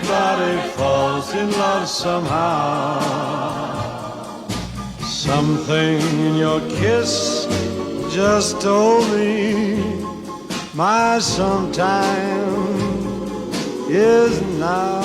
Everybody falls in love somehow. Something in your kiss just told me my sometime is now.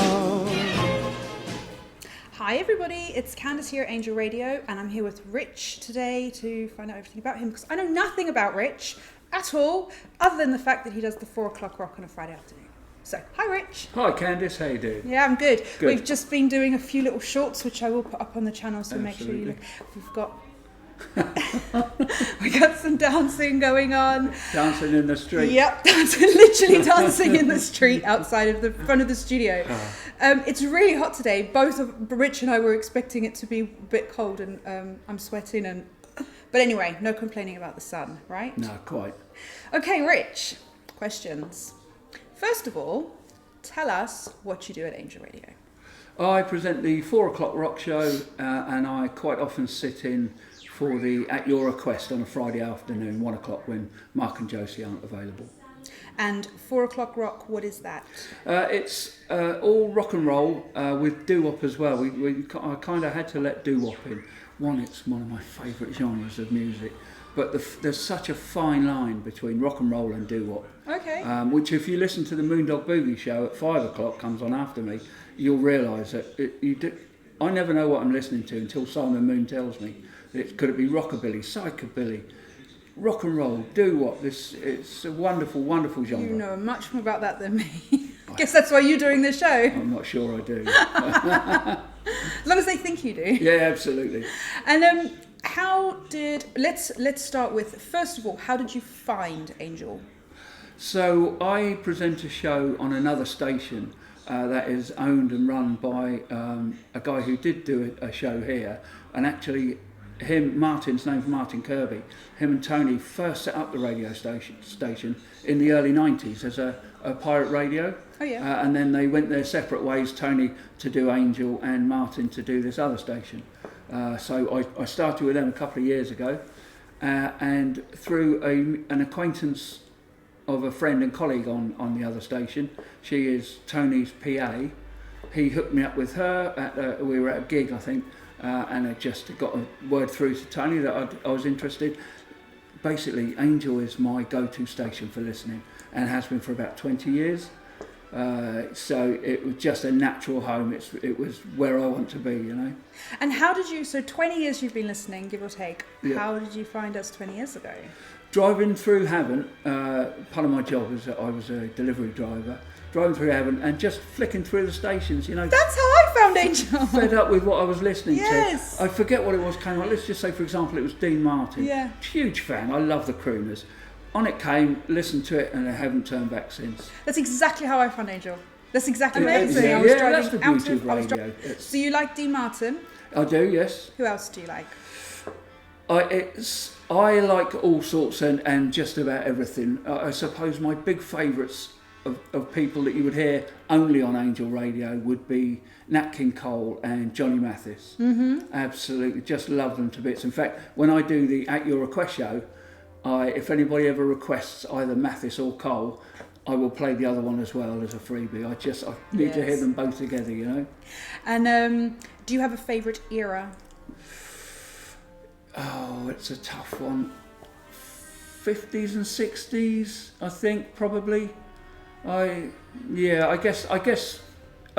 Hi everybody, it's Candis here, Angel Radio, and I'm here with Rich today to find out everything about him, because I know nothing about Rich at all, other than the fact that he does the 4 o'clock rock on a Friday afternoon. So, hi Rich. Hi Candis, how you doing? Yeah, I'm good. Good. We've just been doing a few little shorts, which I will put up on the channel, so make sure you look. We've got we got some dancing going on. Dancing in the street. Yep, literally dancing in the street outside of the front of the studio. It's really hot today. Both of Rich and I were expecting it to be a bit cold, and I'm sweating. But anyway, no complaining about the sun, right? No, quite. Okay, Rich, questions. First of all, tell us what you do at Angel Radio. I present the 4 o'clock rock show, and I quite often sit in for the At Your Request on a Friday afternoon, 1 o'clock, when Mark and Josie aren't available. And 4 o'clock rock, what is that? It's all rock and roll with doo-wop as well. I kind of had to let doo-wop in. One, it's one of my favourite genres of music, but there's such a fine line between rock and roll and doo-wop. Okay. Which, if you listen to the Moondog Boogie show at 5 o'clock, comes on after me, you'll realise that I never know what I'm listening to until Simon Moon tells me. Could it be rockabilly, psychobilly, rock and roll, doo-wop? It's a wonderful, wonderful genre. You know much more about that than me. I guess that's why you're doing this show. I'm not sure I do. As long as they think you do. Yeah, absolutely. And let's start with, first of all, how did you find Angel? So I present a show on another station that is owned and run by a guy who did do a show here, and actually Martin's name's Martin Kirby. Him and Tony first set up the radio station in the early 90s as a pirate radio. Oh yeah. And then they went their separate ways, Tony to do Angel and Martin to do this other station. So I started with them a couple of years ago, and through an acquaintance of a friend and colleague on the other station, she is Tony's PA, he hooked me up with her. We were at a gig, I think, and I just got a word through to Tony that I was interested. Basically, Angel is my go-to station for listening, and has been for about 20 years. So it was just a natural home. It was where I want to be, you know. And how did you, so 20 years you've been listening, give or take, Yeah. How did you find us 20 years ago? Driving through Havant, part of my job is that I was a delivery driver, driving through Havant and just flicking through the stations, you know. That's how I found Angel. Fed up with what I was listening Yes. to. I forget what it was came on. Let's just say, for example, it was Dean Martin. Yeah. Huge fan. I love the crooners. On it came, listened to it, and I haven't turned back since. That's exactly how I found Angel. That's exactly Yeah, amazing. yeah, I was yeah, driving that's the out beauty of I was radio. It's- So you like Dean Martin? I do, yes. Who else do you like? I like all sorts and just about everything. I suppose my big favourites of people that you would hear only on Angel Radio would be Nat King Cole and Johnny Mathis. Mm-hmm. Absolutely, just love them to bits. In fact, when I do the At Your Request show, if anybody ever requests either Mathis or Cole, I will play the other one as well as a freebie. I need to hear them both together, you know. And do you have a favourite era? Oh, it's a tough one. 50s and 60s, I think, probably. I guess I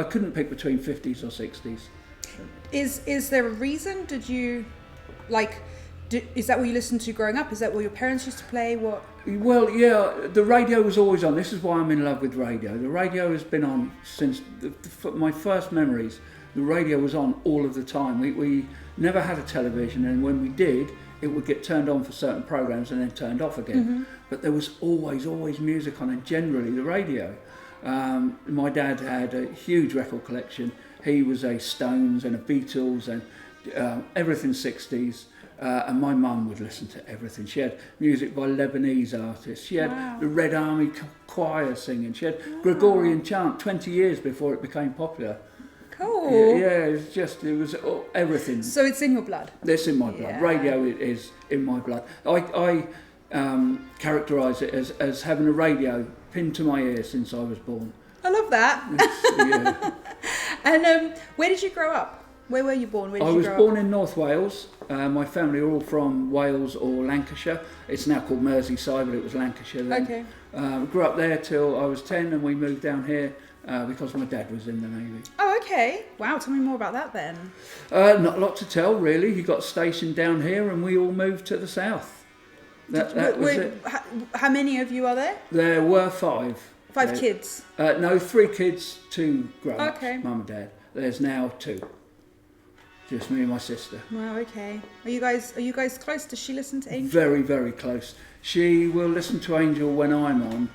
couldn't pick between 50s or 60s. Is there a reason? Did you like? Is that what you listened to growing up? Is that what your parents used to play? What? Well, yeah, the radio was always on. This is why I'm in love with radio. The radio has been on since my first memories. The radio was on all of the time. We never had a television, and when we did, it would get turned on for certain programs and then turned off again. Mm-hmm. But there was always music on, and generally the radio. My dad had a huge record collection. He was a Stones and a Beatles and everything 60s. And my mum would listen to everything. She had music by Lebanese artists. She had the Red Army Choir singing. She had Gregorian chant 20 years before it became popular. Cool. Yeah, it was everything. So it's in your blood. It's in my blood. Yeah. Radio is in my blood. I characterise it as having a radio pinned to my ear since I was born. I love that. And where did you grow up? Where were you born? Where did I you was grow born up? in North Wales. My family are all from Wales or Lancashire. It's now called Merseyside, but it was Lancashire then. Okay. Grew up there till I was 10, and we moved down here because my dad was in the Navy. Oh, okay. Wow, tell me more about that then. Not a lot to tell, really. He got stationed down here, and we all moved to the south. That was it. How many of you are there? There were 5. 5 kids. No, 3 kids, 2 grown-ups, Okay. mum and dad. There's now 2. Just me and my sister. Wow, okay. Are you guys close? Does she listen to Angel? Very, very close. She will listen to Angel when I'm on,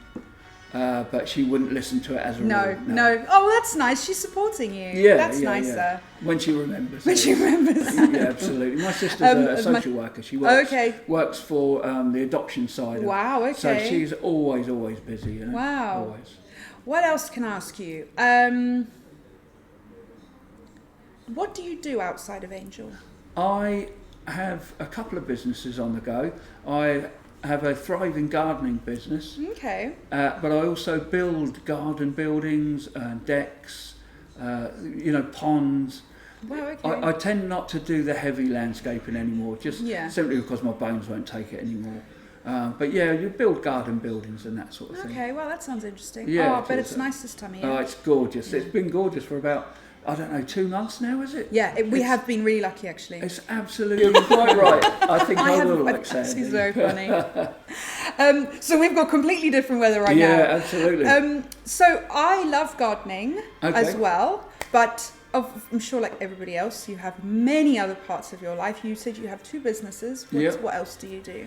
but she wouldn't listen to it as a rule. No. Oh, well, that's nice. She's supporting you. Yeah, That's yeah, nicer. yeah. When she remembers. When she remembers. Yeah, absolutely. My sister's a social worker. She works for the adoption side. Wow, okay. So she's always busy. You know? Wow. Always. What else can I ask you? What do you do outside of Angel? I have a couple of businesses on the go. I have a thriving gardening business. Okay. But I also build garden buildings, decks, ponds. Wow, okay. I tend not to do the heavy landscaping anymore, just Yeah. simply because my bones won't take it anymore. But yeah, you build garden buildings and that sort of thing. Okay, well, that sounds interesting. Yeah, I bet it is. it's nice this time of year. Oh, it's gorgeous. It's been gorgeous for about, 2 months now, is it? Yeah, we have been really lucky, actually. It's absolutely quite right. I think I will like This is Sandy. very funny. So we've got completely different weather right now. Yeah, absolutely. So I love gardening as Okay. well, but I'm sure, like everybody else, you have many other parts of your life. You said you have 2 businesses. What else do you do?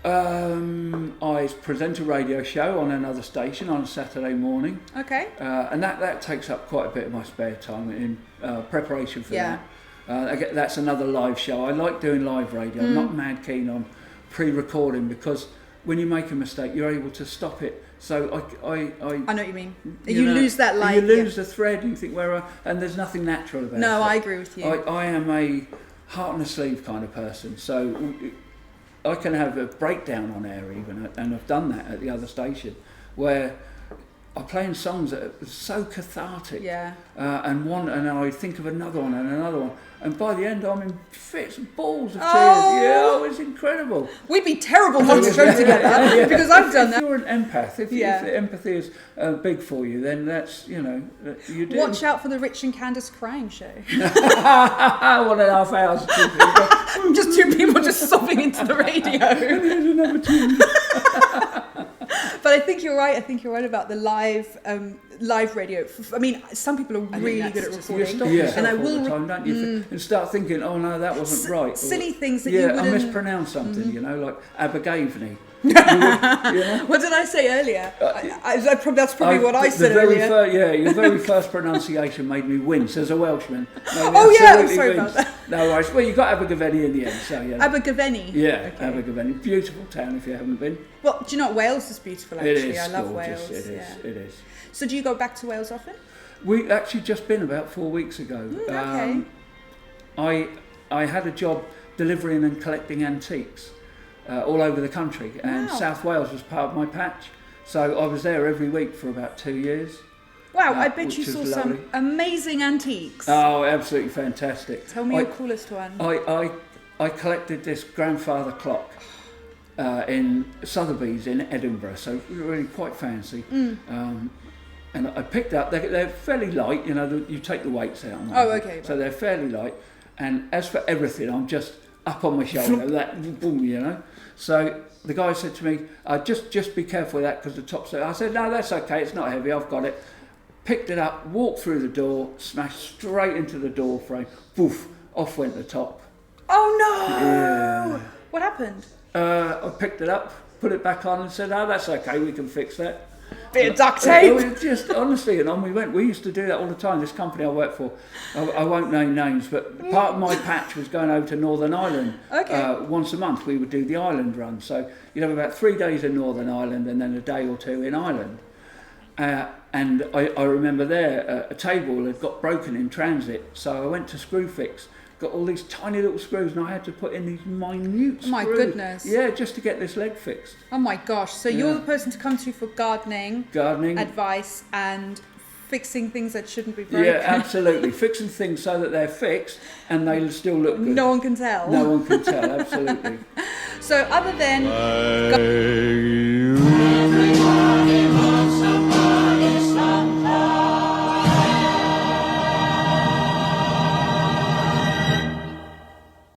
I present a radio show on another station on a Saturday morning. Okay. And that takes up quite a bit of my spare time in preparation for Yeah. that. That's another live show. I like doing live radio. I'm not mad keen on pre-recording because when you make a mistake, you're able to stop it. So I know what you mean. You lose that live. You lose the thread. And you think and there's nothing natural about it. No, I agree with you. I am a heart on the sleeve kind of person. So I can have a breakdown on air even, and I've done that at the other station, where I'm playing songs that are so cathartic, and I think of another one, and by the end I'm in fits and balls of tears. Yeah, it's incredible. We'd be terrible hosts together because I've done that. If you're an empath, if empathy is big for you, then that's you do. Watch out for the Rich and Candis crying show. 1.5 hours. Just 2 people just sobbing into the radio. There's another 2. But I think you're right. I think you're right about the live radio. I mean, some people are really good at recording, You stop yourself and I all will the time, don't you? And start thinking, oh no, that wasn't right. Silly things that you you wouldn't. I mispronounced something, like Abergavenny. What did I say earlier? That's probably what I said earlier. Your very first pronunciation made me wince as a Welshman. I'm sorry about that. No worries. Well, you got Abergavenny in the end, so yeah. Abergavenny. Yeah, okay. Abergavenny. Beautiful town if you haven't been. Well, do you know Wales is beautiful actually? It is. I love gorgeous. Wales. It is. So do you go back to Wales often? We actually just been about 4 weeks ago. Okay. I had a job delivering and collecting antiques all over the country, and South Wales was part of my patch. So I was there every week for about 2 years. Wow, I bet you which saw was some lovely. amazing antiques. Oh, absolutely fantastic. Tell me your coolest one. I collected this grandfather clock in Sotheby's in Edinburgh, so really quite fancy. And I picked up, they're fairly light, you take the weights out. Oh, okay. So they're fairly light. And as for everything, I'm just up on my shoulder, that boom, So the guy said to me, just be careful with that because the top's there. I said, no, that's okay, it's not heavy, I've got it. Picked it up, walked through the door, smashed straight into the door frame, poof, off went the top. Oh no! Yeah. What happened? I picked it up, put it back on and said, oh, that's okay, we can fix that. Bit of duct tape. It was just honestly, and on we went. We used to do that all the time. This company I worked for, I won't name names, but part of my patch was going over to Northern Ireland. Okay. Once a month we would do the island run. So you'd have about 3 days in Northern Ireland and then a day or 2 in Ireland. And I remember there a table had got broken in transit, so I went to Screwfix. Got all these tiny little screws, and I had to put in these minute screws. Oh my goodness. Yeah, just to get this leg fixed. Oh my gosh. So you're the person to come to for gardening Gardening. advice and fixing things that shouldn't be broken. Yeah, absolutely. Fixing things so that they're fixed and they'll still look good. No one can tell. No one can tell, absolutely. So other than...